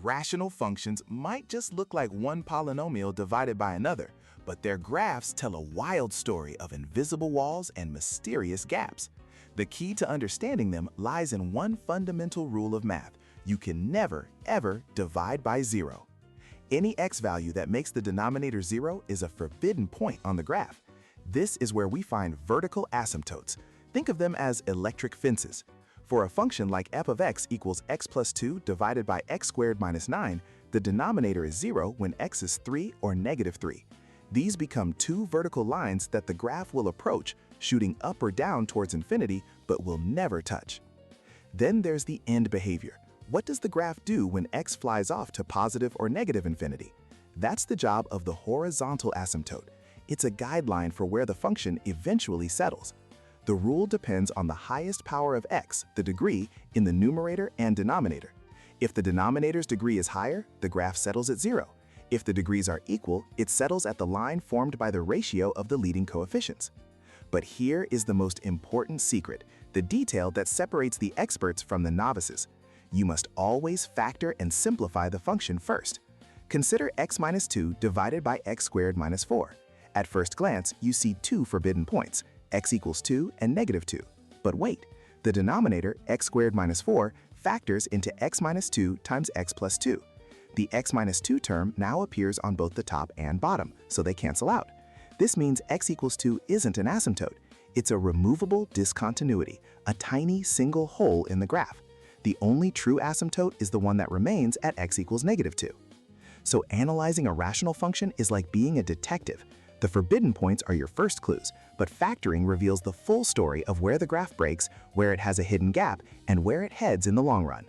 Rational functions might just look like one polynomial divided by another, but their graphs tell a wild story of invisible walls and mysterious gaps. The key to understanding them lies in one fundamental rule of math: you can never, ever divide by zero. Any x value that makes the denominator zero is a forbidden point on the graph. This is where we find vertical asymptotes. Think of them as electric fences. For a function like f of x equals x plus 2 divided by x squared minus 9, the denominator is 0 when x is 3 or negative 3. These become two vertical lines that the graph will approach, shooting up or down towards infinity, but will never touch. Then there's the end behavior. What does the graph do when x flies off to positive or negative infinity? That's the job of the horizontal asymptote. It's a guideline for where the function eventually settles. The rule depends on the highest power of x, the degree, in the numerator and denominator. If the denominator's degree is higher, the graph settles at 0. If the degrees are equal, it settles at the line formed by the ratio of the leading coefficients. But here is the most important secret, the detail that separates the experts from the novices. You must always factor and simplify the function first. Consider x minus 2 divided by x squared minus 4. At first glance, you see two forbidden points, x equals 2 and negative 2. But wait, the denominator, x squared minus 4, factors into x minus 2 times x plus 2. The x minus 2 term now appears on both the top and bottom, so they cancel out. This means x equals 2 isn't an asymptote. It's a removable discontinuity, a tiny single hole in the graph. The only true asymptote is the one that remains at x equals negative 2. So analyzing a rational function is like being a detective. The forbidden points are your first clues, but factoring reveals the full story of where the graph breaks, where it has a hidden gap, and where it heads in the long run.